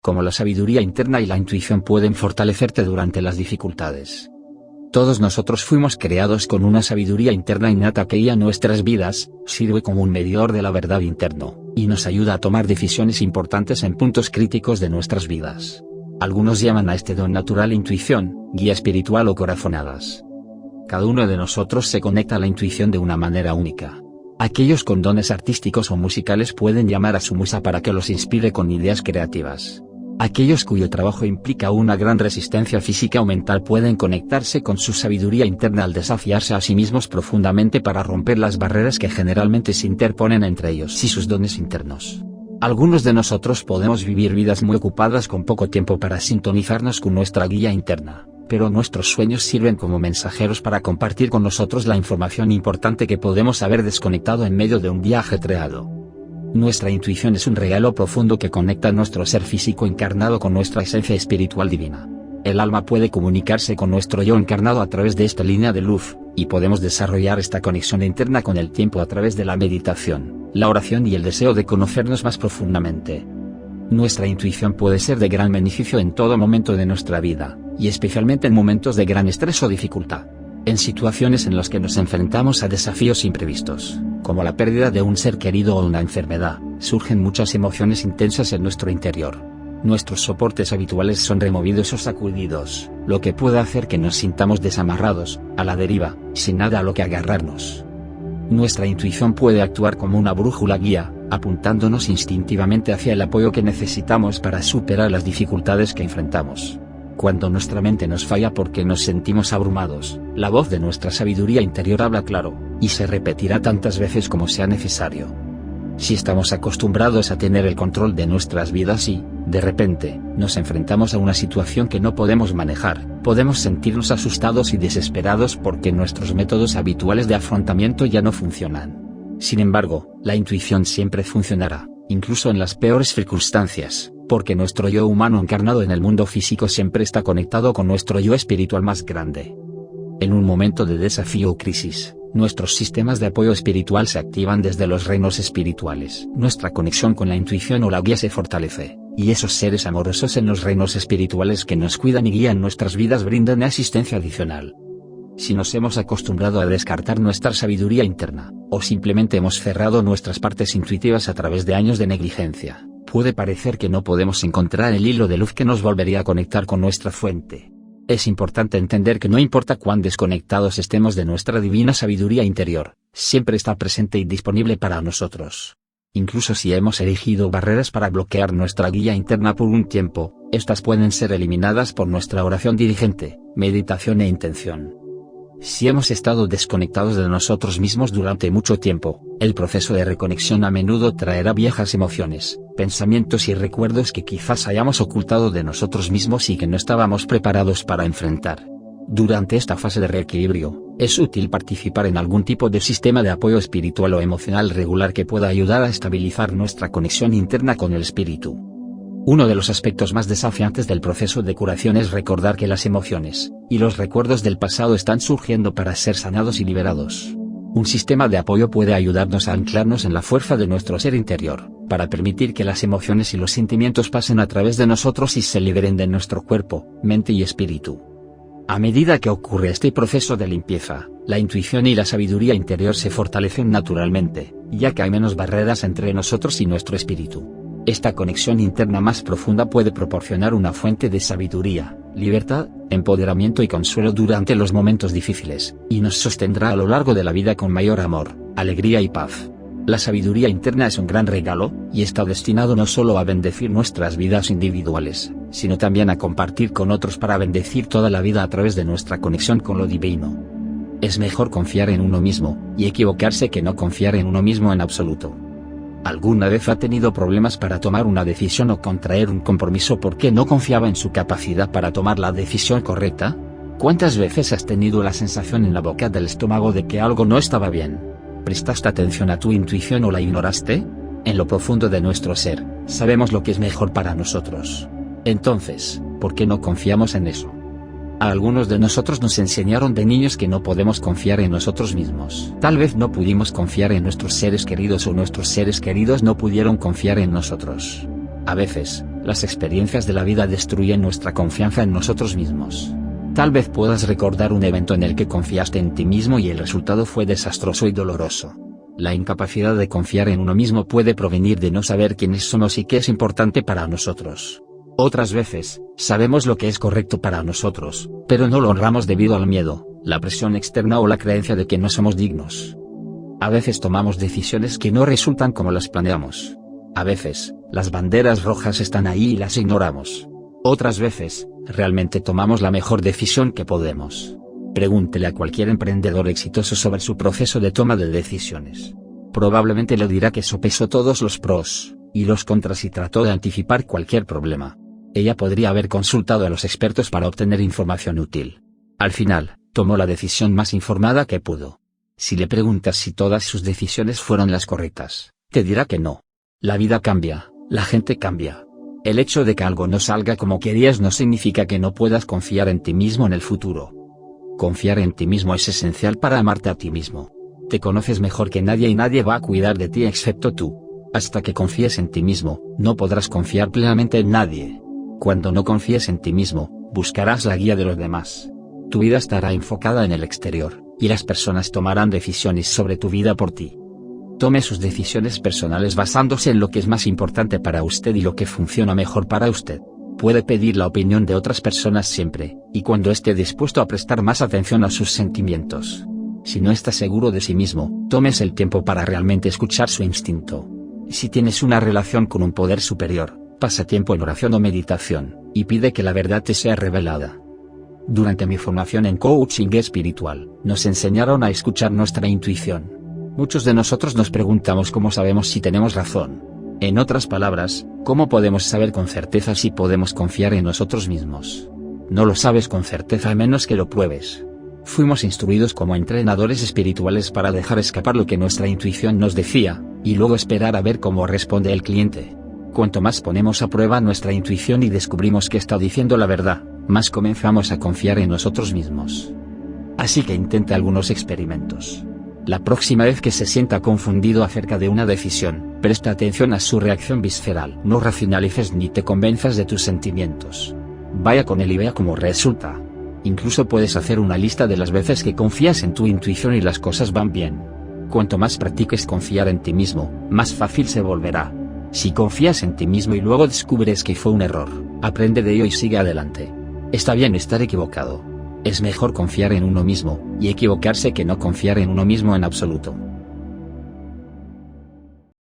como la sabiduría interna y la intuición pueden fortalecerte durante las dificultades. Todos nosotros fuimos creados con una sabiduría interna innata que guía nuestras vidas, sirve como un medidor de la verdad interno, y nos ayuda a tomar decisiones importantes en puntos críticos de nuestras vidas. Algunos llaman a este don natural intuición, guía espiritual o corazonadas. Cada uno de nosotros se conecta a la intuición de una manera única. Aquellos con dones artísticos o musicales pueden llamar a su musa para que los inspire con ideas creativas. Aquellos cuyo trabajo implica una gran resistencia física o mental pueden conectarse con su sabiduría interna al desafiarse a sí mismos profundamente para romper las barreras que generalmente se interponen entre ellos y sus dones internos. Algunos de nosotros podemos vivir vidas muy ocupadas con poco tiempo para sintonizarnos con nuestra guía interna, pero nuestros sueños sirven como mensajeros para compartir con nosotros la información importante que podemos haber desconectado en medio de un día ajetreado. Nuestra intuición es un regalo profundo que conecta nuestro ser físico encarnado con nuestra esencia espiritual divina. El alma puede comunicarse con nuestro yo encarnado a través de esta línea de luz, y podemos desarrollar esta conexión interna con el tiempo a través de la meditación, la oración y el deseo de conocernos más profundamente. Nuestra intuición puede ser de gran beneficio en todo momento de nuestra vida, y especialmente en momentos de gran estrés o dificultad. En situaciones en las que nos enfrentamos a desafíos imprevistos, como la pérdida de un ser querido o una enfermedad, surgen muchas emociones intensas en nuestro interior. Nuestros soportes habituales son removidos o sacudidos, lo que puede hacer que nos sintamos desamarrados, a la deriva, sin nada a lo que agarrarnos. Nuestra intuición puede actuar como una brújula guía, apuntándonos instintivamente hacia el apoyo que necesitamos para superar las dificultades que enfrentamos. Cuando nuestra mente nos falla porque nos sentimos abrumados, la voz de nuestra sabiduría interior habla claro, y se repetirá tantas veces como sea necesario. Si estamos acostumbrados a tener el control de nuestras vidas y, de repente, nos enfrentamos a una situación que no podemos manejar, podemos sentirnos asustados y desesperados porque nuestros métodos habituales de afrontamiento ya no funcionan. Sin embargo, la intuición siempre funcionará, incluso en las peores circunstancias, porque nuestro yo humano encarnado en el mundo físico siempre está conectado con nuestro yo espiritual más grande. En un momento de desafío o crisis, nuestros sistemas de apoyo espiritual se activan desde los reinos espirituales. Nuestra conexión con la intuición o la guía se fortalece, y esos seres amorosos en los reinos espirituales que nos cuidan y guían nuestras vidas brindan asistencia adicional. Si nos hemos acostumbrado a descartar nuestra sabiduría interna, o simplemente hemos cerrado nuestras partes intuitivas a través de años de negligencia, puede parecer que no podemos encontrar el hilo de luz que nos volvería a conectar con nuestra fuente. Es importante entender que no importa cuán desconectados estemos de nuestra divina sabiduría interior, siempre está presente y disponible para nosotros. Incluso si hemos erigido barreras para bloquear nuestra guía interna por un tiempo, estas pueden ser eliminadas por nuestra oración diligente, meditación e intención. Si hemos estado desconectados de nosotros mismos durante mucho tiempo, el proceso de reconexión a menudo traerá viejas emociones, pensamientos y recuerdos que quizás hayamos ocultado de nosotros mismos y que no estábamos preparados para enfrentar. Durante esta fase de reequilibrio, es útil participar en algún tipo de sistema de apoyo espiritual o emocional regular que pueda ayudar a estabilizar nuestra conexión interna con el espíritu. Uno de los aspectos más desafiantes del proceso de curación es recordar que las emociones y los recuerdos del pasado están surgiendo para ser sanados y liberados. Un sistema de apoyo puede ayudarnos a anclarnos en la fuerza de nuestro ser interior, para permitir que las emociones y los sentimientos pasen a través de nosotros y se liberen de nuestro cuerpo, mente y espíritu. A medida que ocurre este proceso de limpieza, la intuición y la sabiduría interior se fortalecen naturalmente, ya que hay menos barreras entre nosotros y nuestro espíritu. Esta conexión interna más profunda puede proporcionar una fuente de sabiduría, libertad, empoderamiento y consuelo durante los momentos difíciles, y nos sostendrá a lo largo de la vida con mayor amor, alegría y paz. La sabiduría interna es un gran regalo, y está destinado no solo a bendecir nuestras vidas individuales, sino también a compartir con otros para bendecir toda la vida a través de nuestra conexión con lo divino. Es mejor confiar en uno mismo, y equivocarse que no confiar en uno mismo en absoluto. ¿Alguna vez ha tenido problemas para tomar una decisión o contraer un compromiso porque no confiaba en su capacidad para tomar la decisión correcta? ¿Cuántas veces has tenido la sensación en la boca del estómago de que algo no estaba bien? ¿Prestaste atención a tu intuición o la ignoraste? En lo profundo de nuestro ser, sabemos lo que es mejor para nosotros. Entonces, ¿por qué no confiamos en eso? A algunos de nosotros nos enseñaron de niños que no podemos confiar en nosotros mismos. Tal vez no pudimos confiar en nuestros seres queridos o nuestros seres queridos no pudieron confiar en nosotros. A veces, Las experiencias de la vida destruyen nuestra confianza en nosotros mismos. Tal vez puedas recordar un evento en el que confiaste en ti mismo y el resultado fue desastroso y doloroso. La incapacidad de confiar en uno mismo puede provenir de no saber quiénes somos y qué es importante para nosotros. Otras veces, sabemos lo que es correcto para nosotros, pero no lo honramos debido al miedo, la presión externa o la creencia de que no somos dignos. A veces tomamos decisiones que no resultan como las planeamos. A veces, las banderas rojas están ahí y las ignoramos. Otras veces, realmente tomamos la mejor decisión que podemos. Pregúntele a cualquier emprendedor exitoso sobre su proceso de toma de decisiones. Probablemente le dirá que sopesó todos los pros y los contras y trató de anticipar cualquier problema. Ella podría haber consultado a los expertos para obtener información útil. Al final, tomó la decisión más informada que pudo. Si le preguntas si todas sus decisiones fueron las correctas, te dirá que no. La vida cambia, la gente cambia. El hecho de que algo no salga como querías no significa que no puedas confiar en ti mismo en el futuro. Confiar en ti mismo es esencial para amarte a ti mismo. Te conoces mejor que nadie y nadie va a cuidar de ti excepto tú. Hasta que confíes en ti mismo, no podrás confiar plenamente en nadie. Cuando no confíes en ti mismo, buscarás la guía de los demás. Tu vida estará enfocada en el exterior, y las personas tomarán decisiones sobre tu vida por ti. Tome sus decisiones personales basándose en lo que es más importante para usted y lo que funciona mejor para usted. Puede pedir la opinión de otras personas siempre, y cuando esté dispuesto a prestar más atención a sus sentimientos. Si no está seguro de sí mismo, tómese el tiempo para realmente escuchar su instinto. Si tienes una relación con un poder superior, pasa tiempo en oración o meditación, y pide que la verdad te sea revelada. Durante mi formación en coaching espiritual, nos enseñaron a escuchar nuestra intuición. Muchos de nosotros nos preguntamos cómo sabemos si tenemos razón. En otras palabras, ¿cómo podemos saber con certeza si podemos confiar en nosotros mismos? No lo sabes con certeza a menos que lo pruebes. Fuimos instruidos como entrenadores espirituales para dejar escapar lo que nuestra intuición nos decía, y luego esperar a ver cómo responde el cliente. Cuanto más ponemos a prueba nuestra intuición y descubrimos que está diciendo la verdad, más comenzamos a confiar en nosotros mismos. Así que intente algunos experimentos. La próxima vez que se sienta confundido acerca de una decisión, presta atención a su reacción visceral. No racionalices ni te convenzas de tus sentimientos. Vaya con él y vea cómo resulta. Incluso puedes hacer una lista de las veces que confías en tu intuición y las cosas van bien. Cuanto más practiques confiar en ti mismo, más fácil se volverá. Si confías en ti mismo y luego descubres que fue un error, aprende de ello y sigue adelante. Está bien estar equivocado. Es mejor confiar en uno mismo, y equivocarse que no confiar en uno mismo en absoluto.